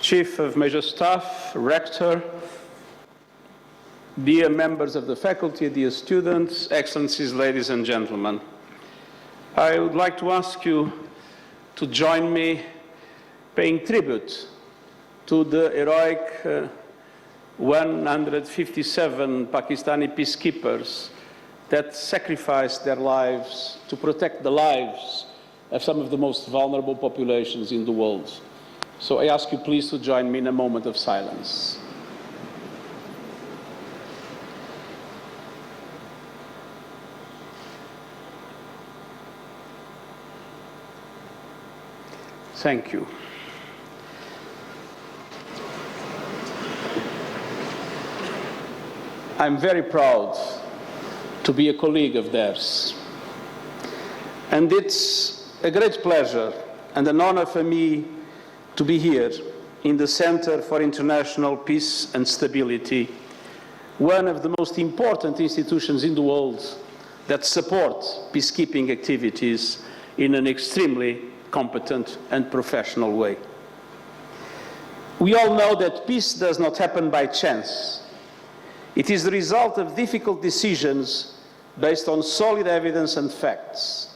Chief of Major Staff, Rector, dear members of the faculty, dear students, Excellencies, ladies and gentlemen, I would like to ask you to join me paying tribute to the heroic 157 Pakistani peacekeepers that sacrificed their lives to protect the lives of some of the most vulnerable populations in the world. So I ask you please to join me in a moment of silence. Thank you. I'm very proud to be a colleague of theirs. And it's a great pleasure and an honor for me to be here in the Center for International Peace and Stability, one of the most important institutions in the world that support peacekeeping activities in an extremely competent and professional way. We all know that peace does not happen by chance. It is the result of difficult decisions based on solid evidence and facts.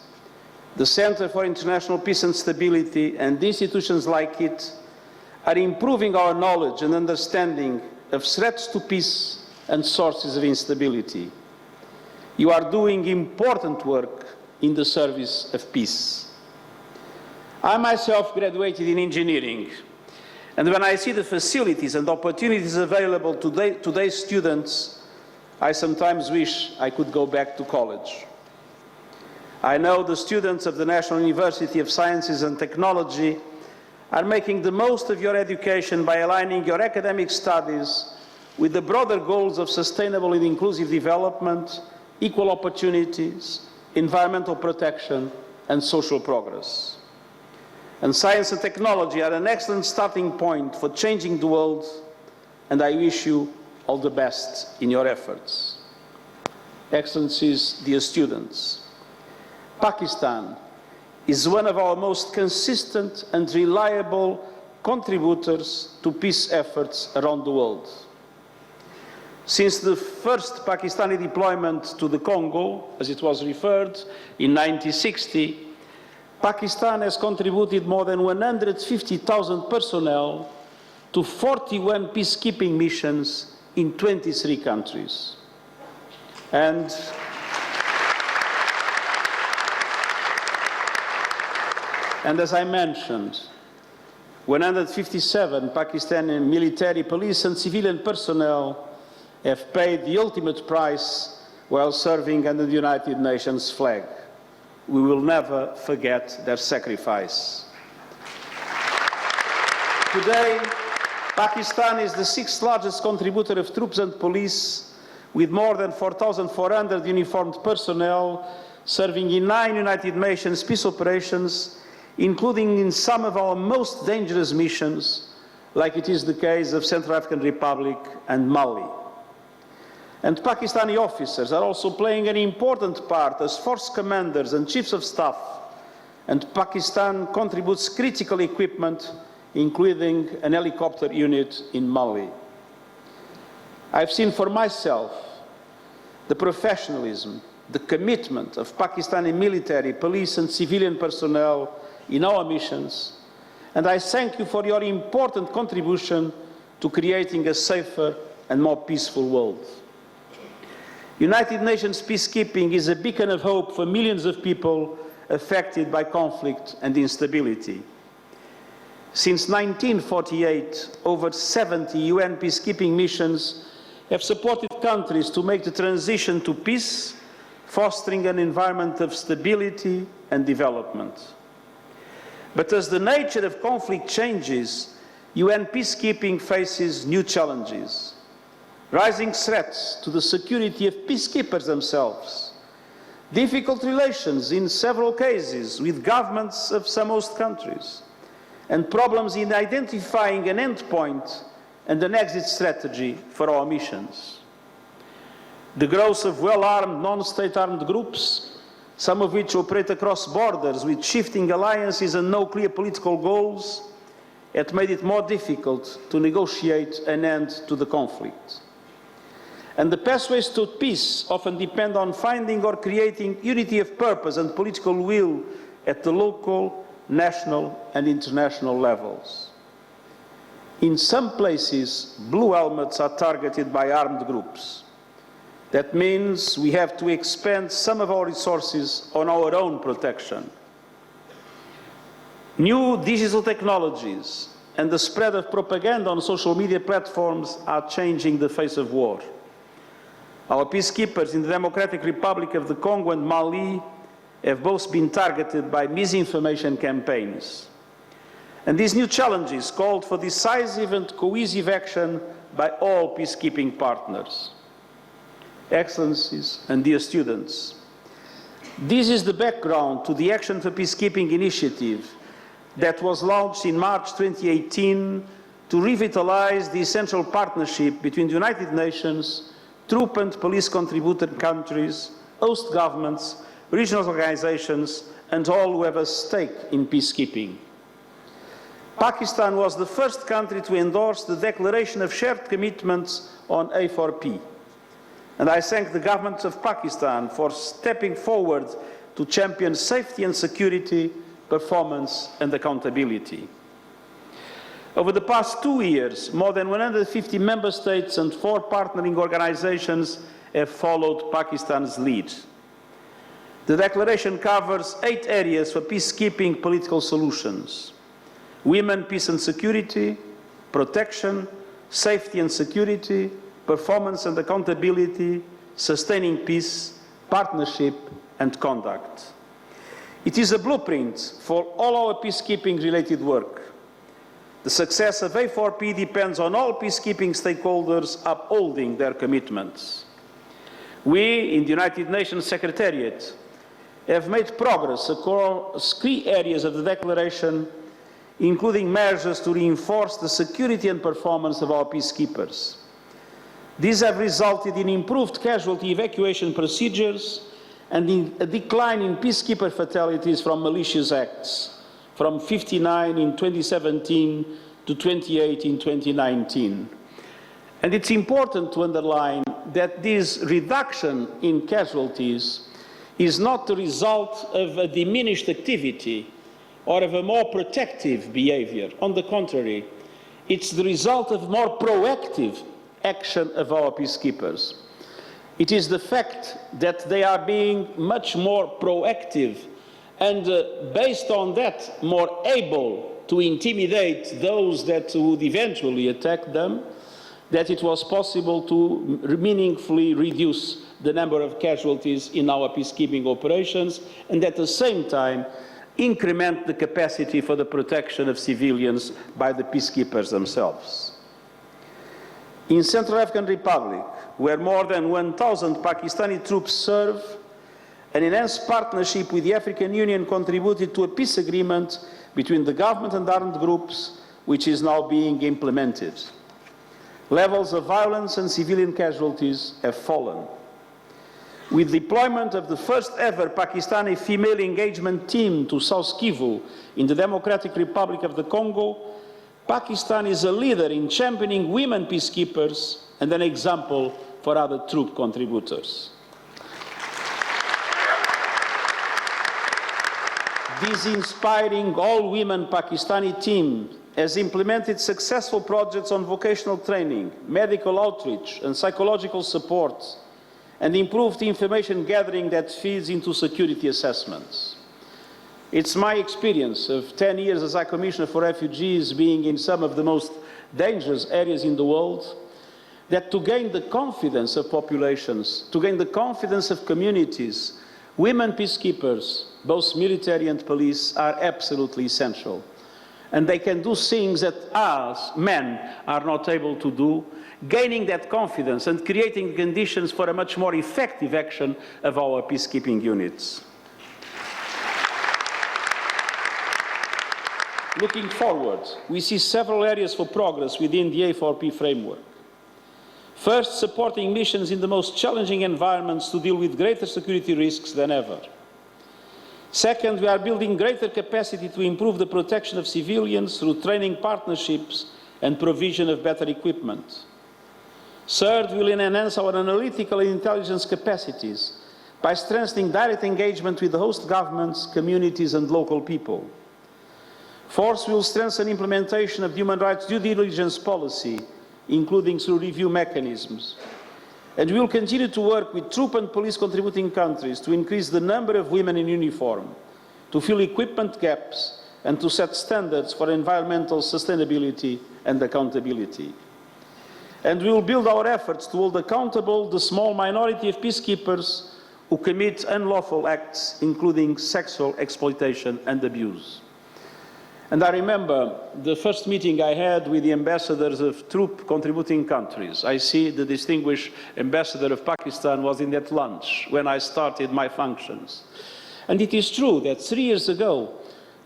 The Center for International Peace and Stability and institutions like it are improving our knowledge and understanding of threats to peace and sources of instability. You are doing important work in the service of peace. I myself graduated in engineering, and when I see the facilities and opportunities available to today's students, I sometimes wish I could go back to college. I know the students of the National University of Sciences and Technology are making the most of your education by aligning your academic studies with the broader goals of sustainable and inclusive development, equal opportunities, environmental protection, and social progress. And science and technology are an excellent starting point for changing the world, and I wish you all the best in your efforts. Excellencies, dear students, Pakistan is one of our most consistent and reliable contributors to peace efforts around the world. Since the first Pakistani deployment to the Congo, as it was referred, in 1960, Pakistan has contributed more than 150,000 personnel to 41 peacekeeping missions in 23 countries. And as I mentioned, 157 Pakistani military, police and civilian personnel have paid the ultimate price while serving under the United Nations flag. We will never forget their sacrifice. Today, Pakistan is the sixth largest contributor of troops and police, with more than 4,400 uniformed personnel serving in 9 United Nations peace operations, including in some of our most dangerous missions, like it is the case of Central African Republic and Mali. And Pakistani officers are also playing an important part as force commanders and chiefs of staff, and Pakistan contributes critical equipment, including an helicopter unit in Mali. I've seen for myself the professionalism, the commitment of Pakistani military, police and civilian personnel in our missions, and I thank you for your important contribution to creating a safer and more peaceful world. United Nations peacekeeping is a beacon of hope for millions of people affected by conflict and instability. Since 1948, over 70 UN peacekeeping missions have supported countries to make the transition to peace, fostering an environment of stability and development. But as the nature of conflict changes, UN peacekeeping faces new challenges. Rising threats to the security of peacekeepers themselves, difficult relations in several cases with governments of some host countries, and problems in identifying an endpoint and an exit strategy for our missions. The growth of well-armed, non-state armed groups, some of which operate across borders with shifting alliances and no clear political goals, had made it more difficult to negotiate an end to the conflict. And the pathways to peace often depend on finding or creating unity of purpose and political will at the local, national and international levels. In some places, blue helmets are targeted by armed groups. That means we have to expend some of our resources on our own protection. New digital technologies and the spread of propaganda on social media platforms are changing the face of war. Our peacekeepers in the Democratic Republic of the Congo and Mali have both been targeted by misinformation campaigns. And these new challenges called for decisive and cohesive action by all peacekeeping partners. Excellencies and dear students, this is the background to the Action for Peacekeeping initiative that was launched in March 2018 to revitalize the essential partnership between the United Nations, troop and police contributor countries, host governments, regional organizations, and all who have a stake in peacekeeping. Pakistan was the first country to endorse the Declaration of Shared Commitments on A4P. And I thank the government of Pakistan for stepping forward to champion safety and security, performance and accountability. Over the past 2 years, more than 150 member states and 4 partnering organizations have followed Pakistan's lead. The declaration covers 8 areas for peacekeeping political solutions: women, peace and security, protection, safety and security, performance and accountability, sustaining peace, partnership and conduct. It is a blueprint for all our peacekeeping-related work. The success of A4P depends on all peacekeeping stakeholders upholding their commitments. We, in the United Nations Secretariat, have made progress across key areas of the Declaration, including measures to reinforce the security and performance of our peacekeepers. These have resulted in improved casualty evacuation procedures and in a decline in peacekeeper fatalities from malicious acts, from 59 in 2017 to 28 in 2019. And it's important to underline that this reduction in casualties is not the result of a diminished activity or of a more protective behavior. On the contrary, it's the result of more proactive action of our peacekeepers. It is the fact that they are being much more proactive and based on that, more able to intimidate those that would eventually attack them, that it was possible to meaningfully reduce the number of casualties in our peacekeeping operations and at the same time increment the capacity for the protection of civilians by the peacekeepers themselves. In Central African Republic, where more than 1,000 Pakistani troops serve, an enhanced partnership with the African Union contributed to a peace agreement between the government and armed groups, which is now being implemented. Levels of violence and civilian casualties have fallen. With deployment of the first ever Pakistani female engagement team to South Kivu in the Democratic Republic of the Congo, Pakistan is a leader in championing women peacekeepers and an example for other troop contributors. This inspiring all-women Pakistani team has implemented successful projects on vocational training, medical outreach and psychological support, and improved information gathering that feeds into security assessments. It's my experience of 10 years as High Commissioner for Refugees, being in some of the most dangerous areas in the world, that to gain the confidence of populations, to gain the confidence of communities, women peacekeepers, both military and police, are absolutely essential. And they can do things that us, men, are not able to do, gaining that confidence and creating conditions for a much more effective action of our peacekeeping units. Looking forward, we see several areas for progress within the A4P framework. First, supporting missions in the most challenging environments to deal with greater security risks than ever. Second, we are building greater capacity to improve the protection of civilians through training partnerships and provision of better equipment. Third, we will enhance our analytical and intelligence capacities by strengthening direct engagement with the host governments, communities and local people. Fourth, we will strengthen implementation of human rights due diligence policy, including through review mechanisms. And we will continue to work with troop and police contributing countries to increase the number of women in uniform, to fill equipment gaps, and to set standards for environmental sustainability and accountability. And we will build our efforts to hold accountable the small minority of peacekeepers who commit unlawful acts, including sexual exploitation and abuse. And I remember the first meeting I had with the ambassadors of troop contributing countries. I see the distinguished ambassador of Pakistan was in that lunch when I started my functions. And it is true that 3 years ago,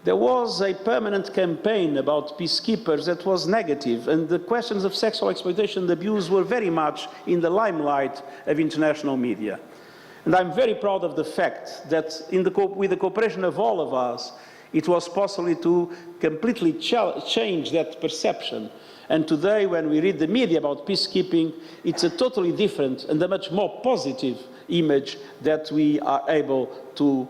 there was a permanent campaign about peacekeepers that was negative, and the questions of sexual exploitation and abuse were very much in the limelight of international media. And I'm very proud of the fact that with the cooperation of all of us, it was possible to completely change that perception. And today, when we read the media about peacekeeping, it's a totally different and a much more positive image that we are able to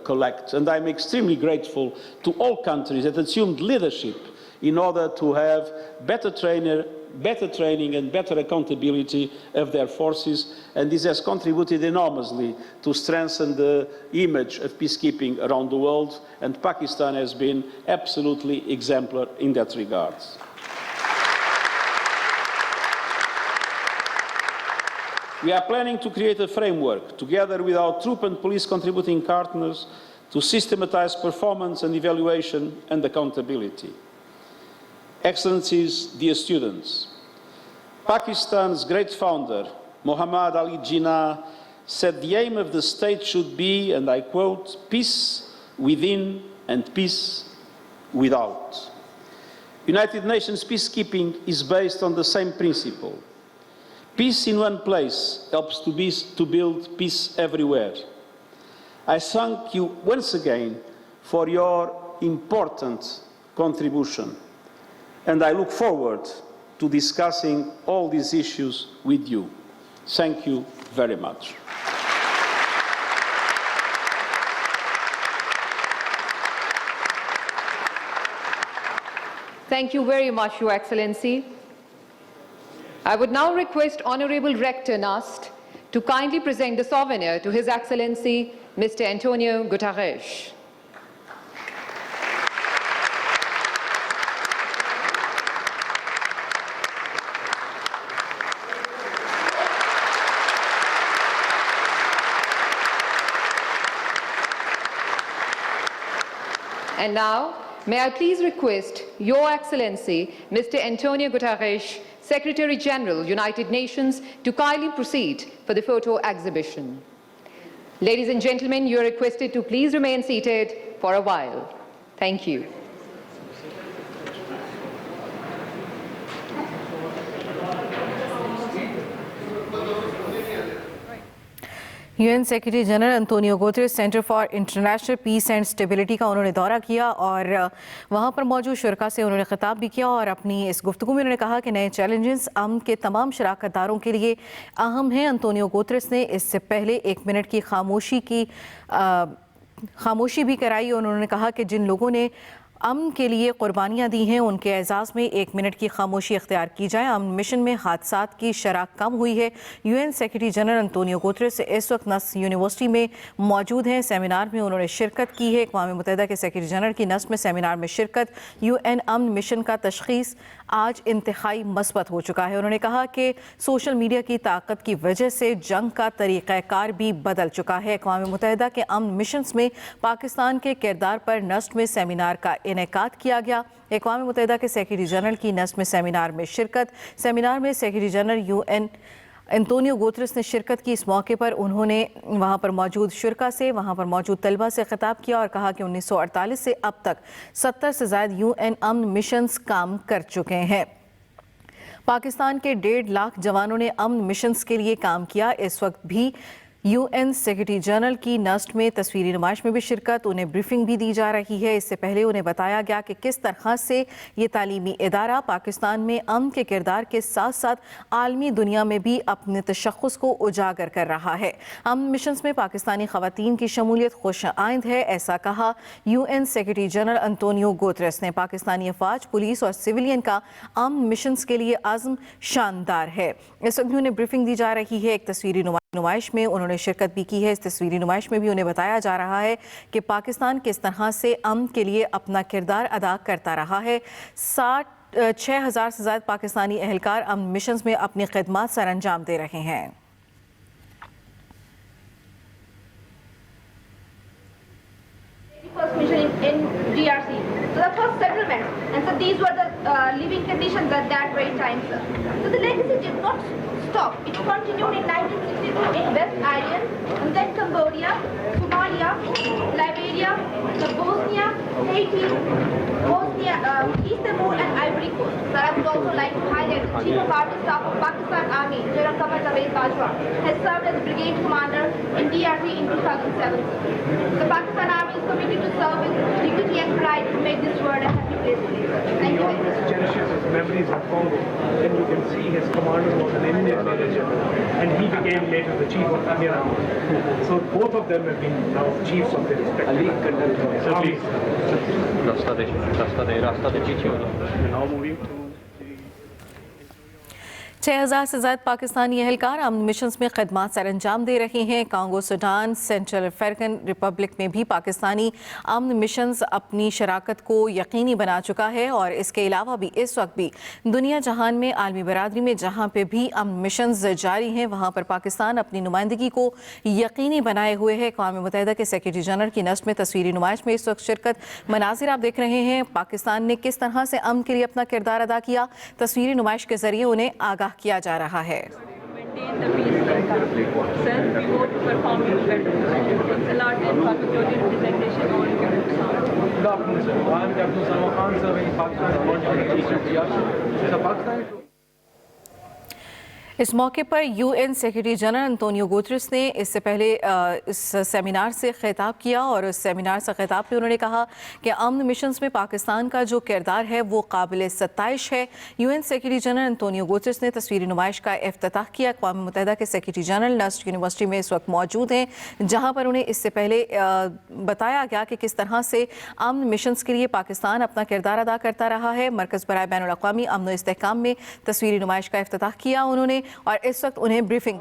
collect. And I'm extremely grateful to all countries that assumed leadership in order to have better training and better accountability of their forces, and this has contributed enormously to strengthen the image of peacekeeping around the world, and Pakistan has been absolutely exemplar in that regard. We are planning to create a framework, together with our troop and police contributing partners, to systematize performance and evaluation and accountability. Excellencies, dear students, Pakistan's great founder, Muhammad Ali Jinnah, said the aim of the state should be, and I quote, peace within and peace without. United Nations peacekeeping is based on the same principle. Peace in one place helps to build peace everywhere. I thank you once again for your important contribution, and I look forward to discussing all these issues with you. Thank you very much. Thank you very much, Your Excellency. I would now request Honorable Rector Nast to kindly present the souvenir to His Excellency, Mr. Antonio Guterres. And now, may I please request Your Excellency, Mr. Antonio Guterres, Secretary General, United Nations, to kindly proceed for the photo exhibition. Ladies and gentlemen, you are requested to please remain seated for a while. Thank you. UN secretary general Antonio Guterres centre for international peace and stability का उन्होंने दौरा किया और वहां पर मौजूद शुरका से उन्होंने खिताब भी किया और अपनी इस गुफ्तगू में उन्होंने कहा कि नए चैलेंजेस अमन के तमाम शराकतदारों के लिए अहम हैं। अंतोनियो गुतेरेस ने इससे पहले 1 मिनट की खामोशी भी कराई और उन्होंने कहा कि जिन लोगों ने अमन के लिए कुर्बानियाँ दी हैं उनके एजाज़ में 1 मिनट की खामोशी इख्तियार की जाए। अमन मिशन में हादसात की शरह कम हुई है। UN secretary general Antonio Guterres इस वक्त नस्र यूनिवर्सिटी में मौजूद हैं। सेमिनार में उन्होंने शिरकत की है। अक़वाम मुत्तहिदा के सेक्रेटरी जनरल की नस्र में सेमिनार में शिरकत। यूएन अमन मिशन का तशख़ीस आज इंतहाई मस्बत हो चुका है। उन्होंने कहा कि सोशल मीडिया की ताकत की वजह से जंग का तरीक़ाकार भी बदल चुका है। अक़वाम मुत्तहिदा के अमन मिशंस में पाकिस्तान के किरदार पर नस्र में सेमिनार का इनेकाद किया गया। अक़वाम मुत्तहिदा के सेक्रेटरी जनरल की नस्र में सेमिनार में शिरकत। सेमिनार में secretary general UN Antonio Guterres ने शिरकत की। इस मौके पर उन्होंने वहाँ पर मौजूद शुरका से, वहाँ पर मौजूद तलबा से खिताब किया और कहा कि 1948 से अब तक 70 से ज़ायद यूएन अमन मिशंस काम कर चुके हैं। पाकिस्तान के 1.5 लाख जवानों ने अमन मिशंस के लिए काम किया। इस वक्त भी UN सेक्रेटरी जनरल की नस्ट में तस्वीरी नुमाइश में भी शिरकत, उन्हें ब्रीफिंग भी दी जा रही है। इससे पहले उन्हें बताया गया कि किस तरह से ये तालीमी इदारा पाकिस्तान में अमन के किरदार के साथ साथ आलमी दुनिया में भी अपने तशख़्ख़ुस को उजागर कर रहा है। अमन मिशंस में पाकिस्तानी ख़वातीन की शमूलियत खुश आइंद है, ऐसा कहा UN secretary general Antonio Guterres ने। पाकिस्तानी अफवाज, पुलिस और सिविलियन का अमन मिशंस के लिए आज़म शानदार है। इस वक्त उन्हें ब्रीफिंग दी जा रही है। एक तस्वीरी नुमाइश में उन्होंने शिरकत भी की है। इस तस्वीरी नुमाइश में भी उन्हें बताया जा रहा है कि पाकिस्तान किस तरह से अमन के लिए अपना किरदार अदा करता रहा है। 6,000 से ज़्यादा पाकिस्तानी एहलकार अमन मिशंस में अपनी खिदमत सर अंजाम दे रहे हैं। First mission in DRC. So the first settlement, and so these were the living conditions at that very time, sir. So the legacy did not stop. It continued in 1962 in West Ireland, and then Cambodia, Somalia, Liberia, the Bosnia, Haiti, East Timor, and Ivory Coast. Sir, I would also like to highlight the Chief of Army Staff of Pakistan Army, General Qamar Javed Chaudhry, has served as Brigade Commander in DRC in 2007. The Pakistan Army is committed to serve with dignity and pride to make this world a happy place to live. Thank you very much. He cherishes his memories of Congo. Then you can see his commander was an Indian manager, and he became later the chief of Indian Army. So both of them have been now chiefs of their respective armies. Now moving to 6,000 से ज़्यादा पाकिस्तानी एहलकार अमन missions में खिदमत sir अंजाम दे रहे हैं। Congo, Sudan, central African Republic में भी पाकिस्तानी अमन missions अपनी शराकत को यकीनी बना चुका है और इसके अलावा भी इस वक्त भी दुनिया जहान में आलमी बरादरी में जहाँ पे भी अमन मिशंस जारी हैं वहाँ पर पाकिस्तान अपनी नुमाइंदगी को यकीनी बनाए हुए है। अक़वाम मुत्तहिदा के सेक्रेटरी जनरल की नस्ट में तस्वीरी नुमाइश में इस वक्त शिरकत मनाजिर आप देख रहे हैं। पाकिस्तान ने किस तरह से अमन के लिए अपना किरदार अदा किया, तस्वीरी नुमाइश के जरिए उन्हें आगाह किया जा रहा है। इस मौके पर UN secretary general Antonio Guterres ने इससे पहले इस सेमिनार से खिताब किया और इस सेमिनार से खिताब में उन्होंने कहा कि अमन मिशंस में पाकिस्तान का जो किरदार है वो काबिल सताइश है। UN secretary general Antonio Guterres ने तस्वीरी नुमाइश का इफ्तिताह किया। अक़वाम मुत्तहिदा के सेक्रेटरी जनरल नस्ट यूनिवर्सिटी में इस वक्त मौजूद हैं, जहाँ पर उन्हें इससे पहले बताया गया कि किस तरह से अमन मिशंस के लिए पाकिस्तान अपना किरदार अदा करता रहा है। मरकज़ बराए बैनुल अक़वामी अमन व इस्तेहकाम में तस्वीरी नुमाइश का इफ्तिताह किया उन्होंने और इस वक्त उन्हें briefing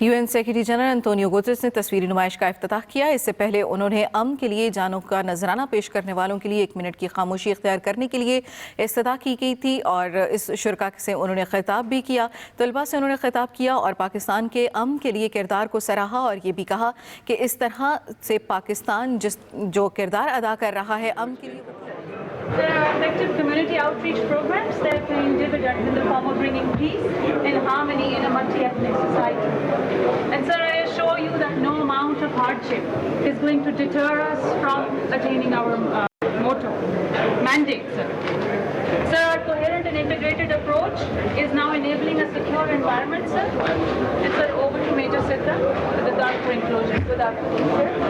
UN secretary general Antonio Guterres ने तस्वीरी नुमाइश का इफ्तिताह किया। इससे पहले उन्होंने अमन के लिए जानों का नजराना पेश करने वालों के लिए 1 मिनट की खामोशी इख्तियार करने के लिए इस्तदा की गई थी और इस शुरा से उन्होंने खिताब भी किया। तलबा से उन्होंने खिताब किया और पाकिस्तान के अमन के लिए किरदार को सराहा और ये भी कहा कि इस तरह से पाकिस्तान जो किरदार अदा कर रहा है अमन के लिए। There are effective community outreach programs that are paying dividends in the form of bringing peace and harmony in a multi-ethnic society. And sir, I assure you that no amount of hardship is going to deter us from attaining our motto, mandate, sir. Sir, our coherent and integrated approach is now enabling a secure environment, sir. And sir, over to Major Sidra with the Darfur enclosure. Good afternoon, sir.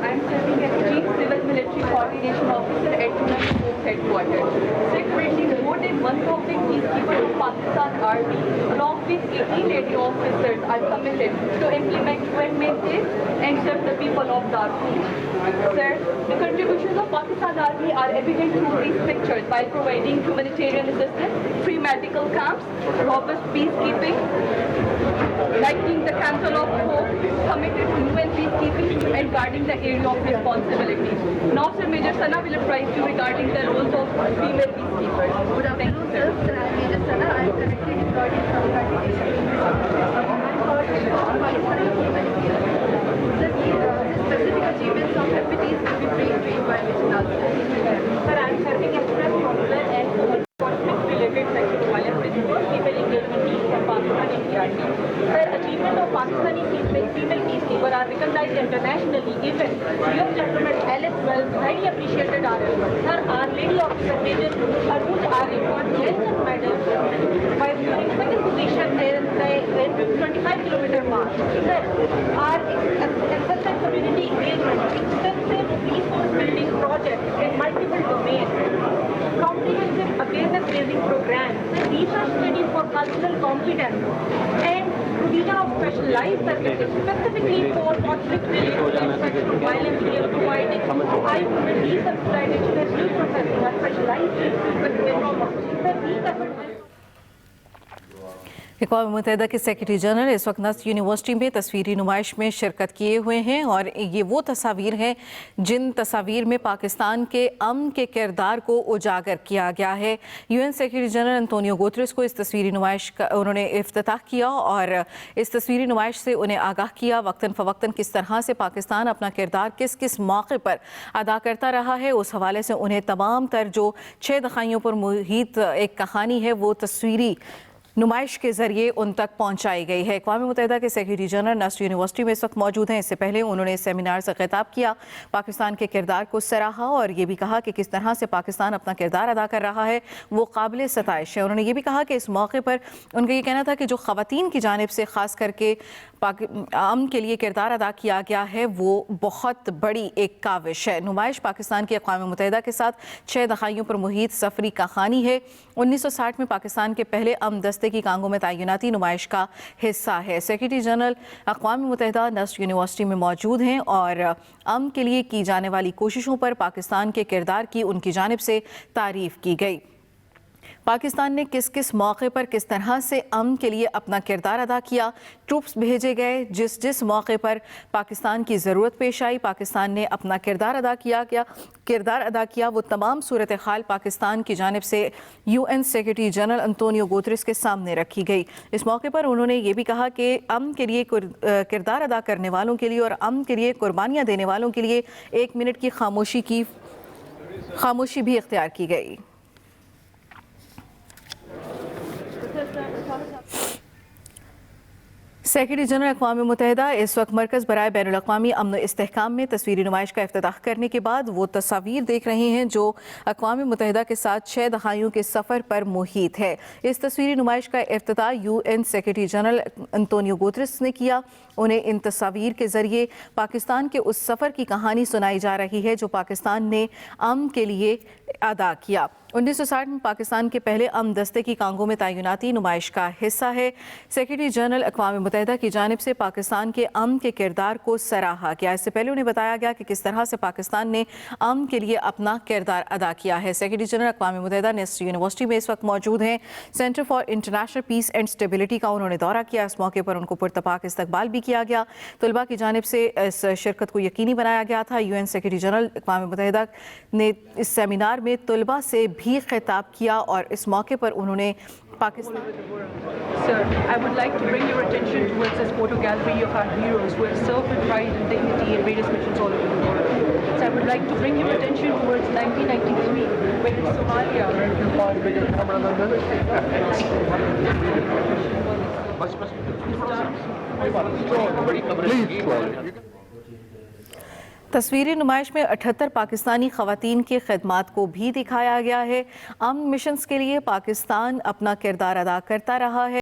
I'm serving as Chief Civil Military Coordination Officer at United States Headquarters. So currently more than 1,000 peacekeepers of Pakistan Army along with 80 lady officers are committed to implement UN mandate and serve the people of Darfur. Sir, the contributions of Pakistan Army are evident through these pictures by providing humanitarian assistance, free medical camps, robust peacekeeping, lighting the candle of hope, committed to UN peacekeeping and guarding the area of responsibility. Now, Sir, Major Sana will advise you regarding the roles of female peacekeepers. Good afternoon, sir. I'm Major Sana. I'm currently deployed in Pakistan. The specific achievements of FPTs will be briefed are important medals by scoring second position in the 25-kilometer march. Sir, our extensive community engagement, extensive resource building projects in multiple domains, comprehensive awareness-raising programs, research studies for cultural competence, and provision of specialized services specifically for conflict-related aspects of violence. We are providing eye-witness subsidized educational processing and specialized with अक़वाम मुत्तहिदा के secretary general इस वक्त नस्र university में तस्वीरी नुमाइश में शिरकत किए हुए हैं और ये वो तस्वीर हैं जिन तस्वीर में पाकिस्तान के अमन के किरदार को उजागर किया गया है। UN secretary general Antonio Guterres को इस तस्वीरी नुमाइश का उन्होंने इफ्तिताह किया और इस तस्वीरी नुमाइश से उन्हें आगाह किया वक्तन फ़वक्तन किस तरह से पाकिस्तान अपना किरदार किस किस मौके पर अदा करता रहा है। उस हवाले से उन्हें तमाम तर जो 6 दहाइयों पर मुहित एक कहानी है वो तस्वीरी नुमाइश के ज़रिए उन तक पहुंचाई गई है। अक़वाम मुत्तहिदा के सेक्रेटरी जनरल नस्र यूनिवर्सिटी में इस वक्त मौजूद हैं। इससे पहले उन्होंने सेमिनार से खिताब किया, पाकिस्तान के किरदार को सराहा और ये भी कहा कि किस तरह से पाकिस्तान अपना किरदार अदा कर रहा है वो काबिल सताइश है। उन्होंने ये भी कहा कि इस मौके पर उनका ये कहना था कि जो ख़वातीन की जानिब से ख़ास करके अमन के लिए किरदार अदा किया गया है वो बहुत बड़ी एक काविश है। नुमाइश पाकिस्तान की अक़वाम मुत्तहिदा के साथ 6 दहाइयों पर मुहित सफ़री कहानी है। 1960 में पाकिस्तान के पहले अमन दस्ते की कांगो में तैनाती नुमाइश का हिस्सा है। सेक्रेटरी जनरल अक़वाम मुत्तहिदा नस्र यूनिवर्सिटी में मौजूद हैं और अमन के लिए की जाने वाली कोशिशों पर पाकिस्तान के किरदार की उनकी जानिब से तारीफ़ की गई। पाकिस्तान ने किस किस मौके पर किस तरह से अमन के लिए अपना किरदार अदा किया, ट्रूप्स भेजे गए, जिस जिस मौके पर पाकिस्तान की ज़रूरत पेश आई पाकिस्तान ने अपना किरदार अदा किया वो तमाम सूरत हाल पाकिस्तान की जानिब से UN secretary general Antonio Guterres के सामने रखी गई। इस मौके पर उन्होंने ये भी कहा कि अमन के लिए किरदार अदा करने वालों के लिए और अमन के लिए कुर्बानियाँ देने वालों के लिए 1 मिनट की खामोशी भी इख्तियार की गई। सेक्रेटरी जनरल अक़वाम मुत्तहिदा इस वक्त मरकज़ बराए बैनुल-अक़वामी अमन व इस्तेहकाम में तस्वीरी नुमाइश का इफ्तिताह करने के बाद वो तस्वीर देख रहे हैं जो अक़वाम मुत्तहिदा के साथ 6 दहाइयों के सफ़र पर मुहित है। इस तस्वीरी नुमाइश का इफ्तिताह UN secretary general Antonio Guterres ने किया। उन्हें इन तस्वीर के ज़रिए पाकिस्तान के उस सफ़र की कहानी सुनाई जा रही है जो पाकिस्तान ने अमन के लिए अदा किया। 1960 में पाकिस्तान के पहले अमन दस्ते की कांगो में तैनाती नुमाइश का हिस्सा है। सेक्रेटरी जनरल अक़वाम मुत्तहिदा की जानिब से पाकिस्तान के अमन के किरदार को सराहा गया। इससे पहले उन्हें बताया गया कि किस तरह से पाकिस्तान ने अमन के लिए अपना किरदार अदा किया है। सेक्रेटरी जनरल अक़वाम मुत्तहिदा नस्र यूनिवर्सिटी में इस वक्त मौजूद हैं। Centre for international peace and stability का उन्होंने दौरा किया। इस मौके पर उनको पुरतपाक इस्तकबाल भी किया गया। तलबा की जानिब से इस शिरकत को यकीनी बनाया गया था। यूएन सेक्रेटरी जनरल अक़वाम मुत्तहिदा ने इस सेमिनार में तलबा से भी खिताब किया और इस मौके पर उन्होंने Pakistan Sir, I would like to bring your attention towards this photo gallery of our heroes who have served with pride and dignity in various missions all over the world. So I would like to bring your attention towards 1993 when in Somalia. तस्वीरी नुमाइश में 78 पाकिस्तानी ख़वातीन की खिदमात को भी दिखाया गया है। अमन missions के लिए पाकिस्तान अपना किरदार अदा करता रहा है।